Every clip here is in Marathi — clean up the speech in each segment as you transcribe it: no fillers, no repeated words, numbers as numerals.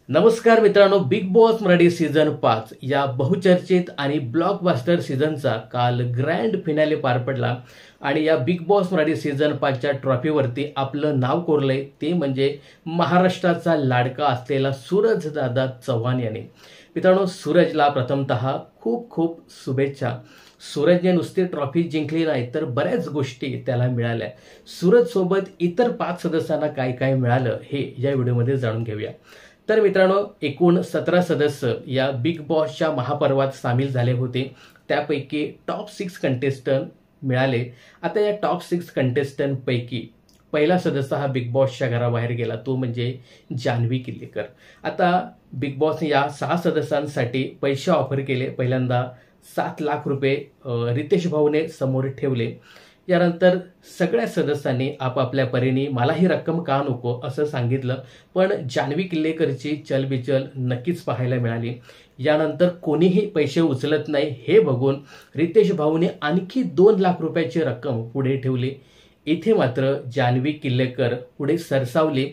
नमस्कार मित्रांनो, बिग बॉस मराठी सीझन 5 या बहुचर्चित आणि ब्लॉकबस्टर सीझनचा काल ग्रँड फिनाले पार पडला आणि या बिग बॉस मराठी सीझन 5च्या ट्रॉफीवरती आपलं नाव कोरलंय ते म्हणजे महाराष्ट्राचा लाडका असलेला सूरजदादा चव्हाण यांनी. मित्रांनो, सूरजला प्रथमतः खूप खूप शुभेच्छा. सूरजने नुसती ट्रॉफी जिंकली नाही तर बऱ्याच गोष्टी त्याला मिळाल्या. सूरज सोबत इतर 5 सदस्यांना काय काय मिळालं हे या व्हिडिओमध्ये जाणून घेऊया. तर मित्रांनो, एकूण 17 सदस्य या बिग बॉसच्या महापर्वात सामील झाले होते. त्यापैकी टॉप 6 कंटेस्टंट मिळाले. आता या टॉप 6 कंटेस्टंट पैकी पहिला सदस्य हा बिग बॉसच्या घराबाहेर गेला, तो म्हणजे जान्हवी किल्लेकर. आता बिग बॉसने या 6 सदस्यांसाठी पैसे ऑफर केले. पहिल्यांदा 7 लाख रुपये रितेश भाऊने समोर ठेवले. यानंतर सगळ्या सदस्यांनी आपापल्या परीने मला ही रक्कम का नको असं सांगितलं, पण जान्हवी किल्लेकरची चलबिचल नक्कीच पाहायला मिळाली. यानंतर कोणीही पैसे उचलत नाही हे बघून रितेश भाऊने आणखी 2 लाख रुपयाची रक्कम पुढे ठेवली. इथे मात्र जान्हवी किल्लेकर पुढे सरसावली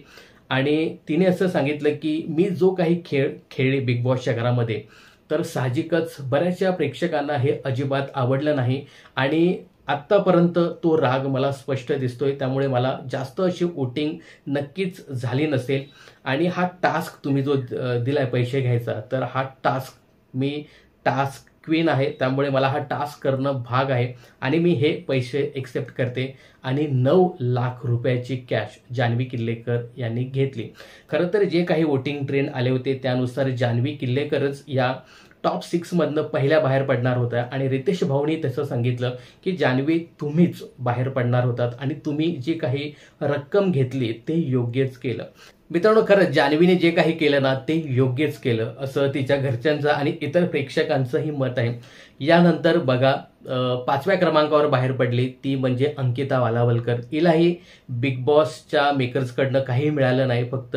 आणि तिने असं सांगितलं की मी जो काही खेळ खेळले बिग बॉसच्या घरामध्ये, तर साहजिकच बऱ्याचशा प्रेक्षकांना हे अजिबात आवडलं नाही आणि आत्तापर्यंत तो राग मला स्पष्ट दिसतोय. त्यामुळे मला जास्त अशी वोटिंग नक्कीच झाली नसेल आणि हा टास्क तुम्ही जो दिलाय पैसे घ्यायचा, तर हा टास्क मी टास्क क्वीन आहे, त्यामुळे मला हा टास्क करणं भाग आहे आणि मी हे पैसे एक्सेप्ट करते आणि 9 लाख रुपयाची कॅश जान्हवी किल्लेकर यांनी घेतली. खरं तर जे काही वोटिंग ट्रेंड आले होते त्यानुसार जान्हवी किल्लेकरच या टॉप 6 मधनं पहिल्या बाहेर पडणार होत्या आणि रितेश भाऊनी तसं सांगितलं की जान्हवी तुम्हीच बाहेर पडणार होतात आणि तुम्ही जी काही रक्कम घेतली ते योग्यच केलं. मित्रांनो, खरंच जान्हवीने जे काही केलं ना ते योग्यच केलं असं तिच्या घरच्यांचं आणि इतर प्रेक्षकांचंही मत आहे. यानंतर बघा, 5व्या क्रमांकावर बाहेर पडली ती म्हणजे अंकिता वालावलकर. हिलाही बिग बॉसच्या मेकर्सकडनं काही मिळालं नाही, फक्त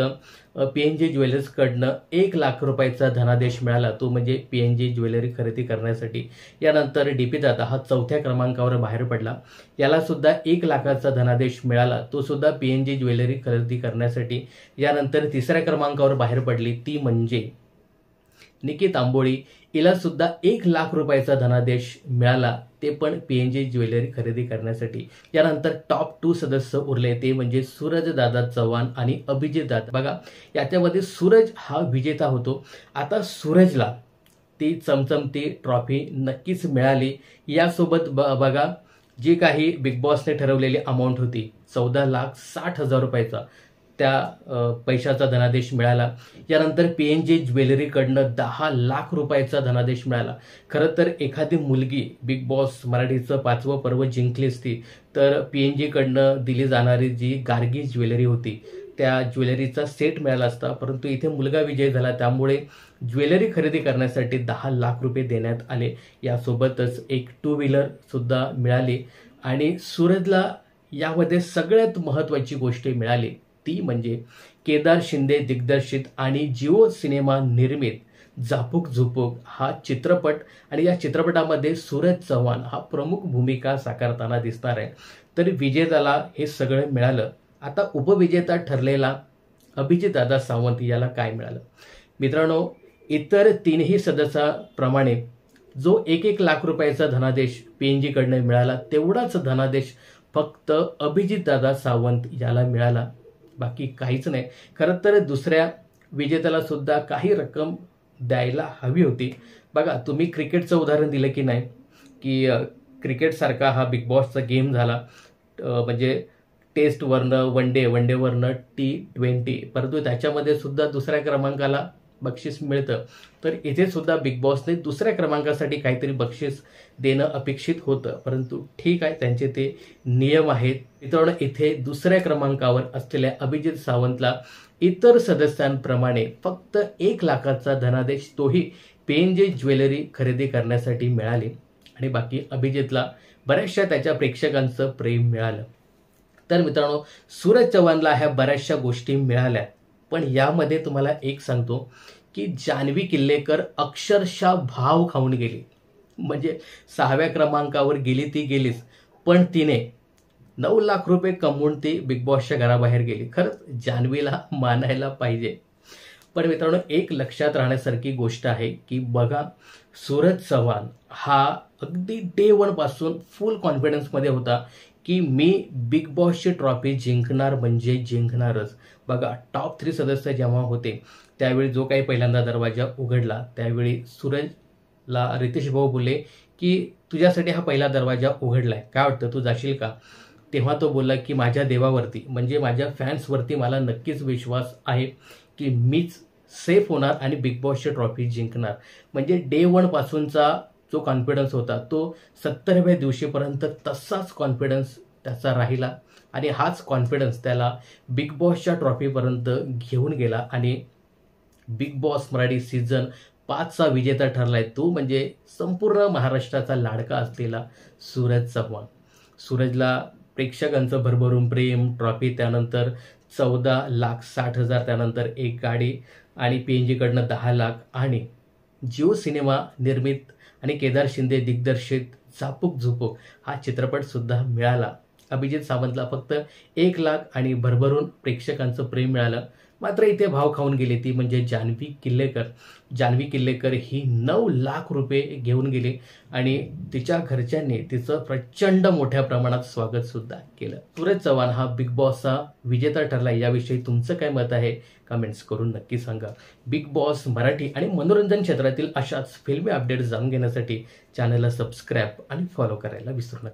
PNG ज्वेलर्सकडनं 1 लाख रुपयाचा धनादेश मिळाला, तो म्हणजे PNG ज्वेलरी खरेदी करण्यासाठी. यानंतर DP दादा हा 4थ्या क्रमांकावर बाहेर पडला. याला सुद्धा 1 लाखाचा धनादेश मिळाला, तो सुद्धा PNG ज्वेलरी खरेदी करण्यासाठी. यानंतर 3ऱ्या क्रमांकावर बाहेर पडली ती म्हणजे निकी तांबोळी. हिला सुद्धा 1 लाख रुपयाचा धनादेश मिळाला, ते पण PNG ज्वेलरी खरेदी करण्यासाठी. यानंतर टॉप 2 सदस्य उरले, ते म्हणजे सूरजदादा चव्हाण आणि अभिजित दादा. बघा, याच्यामध्ये सूरज हा विजेता होतो. आता सूरजला ती चमचमती ट्रॉफी नक्कीच मिळाली. यासोबत बघा, जी काही बिग बॉसने ठरवलेली अमाऊंट होती 14,60,000 रुपयाचा, त्या पैशाचा धनादेश मिळाला. यानंतर PNG ज्वेलरीकडनं 10 लाख रुपयाचा धनादेश मिळाला. खरं तर एखादी मुलगी बिग बॉस मराठीचं 5वं पर्व जिंकली असती तर PNGकडनं दिली जाणारी जी गार्गी ज्वेलरी होती त्या ज्वेलरीचा सेट मिळाला असता, परंतु इथे मुलगा विजय झाला, त्यामुळे ज्वेलरी खरेदी करण्यासाठी 10 लाख रुपये देण्यात आले. यासोबतच एक 2 व्हीलर सुद्धा मिळाली आणि सूरजला यामध्ये सगळ्यात महत्त्वाची गोष्ट मिळाली ती म्हणजे केदार शिंदे दिग्दर्शित आणि जिओ सिनेमा निर्मित झापूक झुपूक हा चित्रपट, आणि या चित्रपटामध्ये सूरज चव्हाण हा प्रमुख भूमिका साकारताना दिसणार आहे. तर विजेत्याला हे सगळं मिळालं. आता उपविजेता ठरलेला अभिजितदादा सावंत याला काय मिळालं? मित्रांनो, इतर 3ही सदस्याप्रमाणे जो 1 लाख रुपयाचा धनादेश PNGकडनं मिळाला, तेवढाच धनादेश फक्त अभिजितदादा सावंत याला मिळाला, बाकी काहीच नाही. खरं तर दुसऱ्या विजेत्याला सुद्धा काही रक्कम द्यायला हवी होती. बघा, तुम्ही क्रिकेटचं उदाहरण दिलं की नाही, की क्रिकेटसारखा हा बिग बॉसचा गेम झाला, म्हणजे टेस्टवरनं वनडेवरनं T20, परंतु त्याच्यामध्ये सुद्धा दुसऱ्या क्रमांकाला बक्षीस मिळतं. तर इथे सुद्धा बिग बॉसने दुसऱ्या क्रमांकासाठी काहीतरी बक्षीस देणं अपेक्षित होतं, परंतु ठीक आहे, त्यांचे ते नियम आहेत. मित्रांनो, इथे दुसऱ्या क्रमांकावर असलेल्या अभिजित सावंतला इतर सदस्यांप्रमाणे फक्त 1 लाखाचा धनादेश, तोही PNG ज्वेलरी खरेदी करण्यासाठी मिळाली आणि बाकी अभिजितला बऱ्याचशा त्याच्या प्रेक्षकांचं प्रेम मिळालं. तर मित्रांनो, सूरज चव्हाणला ह्या बऱ्याचशा गोष्टी मिळाल्या, पण यामध्ये तुम्हाला एक सांगतो की जान्हवी किल्लेकर अक्षरशः भाव खाऊन गेली. म्हणजे 6व्या क्रमांकावर गेली ती गेलीच, पण तिने 9 लाख रुपये कमवून ती बिग बॉसच्या घराबाहेर गेली. खरंच जान्हवीला मानायला पाहिजे. पण मित्रांनो, एक लक्षात राहण्यासारखी गोष्ट आहे की बघा, सूरज चव्हाण हा अगदी डे वन पासून फुल कॉन्फिडन्समध्ये होता की मी बिग बॉसची ट्रॉफी जिंकणार म्हणजे जिंकणारच. बघा, टॉप 3 सदस्य जेव्हा होते त्यावेळी जो काही पहिल्यांदा दरवाजा उघडला त्यावेळी सूरजला रितेश भाऊ बोलले की तुझ्यासाठी हा पहिला दरवाजा उघडलाय, काय वाटतं तू जाशील का? तेव्हा तो बोलला की माझ्या देवावरती म्हणजे माझ्या फॅन्सवरती मला नक्कीच विश्वास आहे की मीच सेफ होणार आणि बिग बॉसची ट्रॉफी जिंकणार. म्हणजे डे वन पासूनचा जो कॉन्फिडन्स होता तो 70व्या दिवशीपर्यंत तसाच कॉन्फिडन्स त्याचा राहिला आणि हाच कॉन्फिडन्स त्याला बिग बॉसच्या ट्रॉफीपर्यंत घेऊन गेला आणि बिग बॉस मराठी सीझन 5चा विजेता ठरलाय तो म्हणजे संपूर्ण महाराष्ट्राचा लाडका असलेला सूरज चव्हाण. सूरजला प्रेक्षकांचं भरभरून प्रेम, ट्रॉफी, त्यानंतर 14,60,000, त्यानंतर एक गाडी आणि PNGकडनं 10 लाख आणि जिओ सिनेमा निर्मित आणि केदार शिंदे दिग्दर्शित झापूक झुपूक हा चित्रपट सुद्धा मिळाला. अभिजित सावंतला फक्त 1 लाख आणि भरभरून प्रेक्षकांचं प्रेम मिळालं. मात्र इथे भाव खाऊन गेली ती म्हणजे जान्हवी किल्लेकर. जान्हवी किल्लेकर ही 9 लाख रुपये घेऊन गेली आणि तिच्या घरच्यांनी तिचं प्रचंड मोठ्या प्रमाणात स्वागत सुद्धा केलं. सूरज चव्हाण हा बिग बॉसचा विजेता ठरला, याविषयी तुमचं काय मत आहे कमेंट्स करून नक्की सांगा. बिग बॉस मराठी आणि मनोरंजन क्षेत्रातील अशाच फिल्मी अपडेट्स जाणून घेण्यासाठी चॅनलला सबस्क्राईब आणि फॉलो करायला विसरू नका.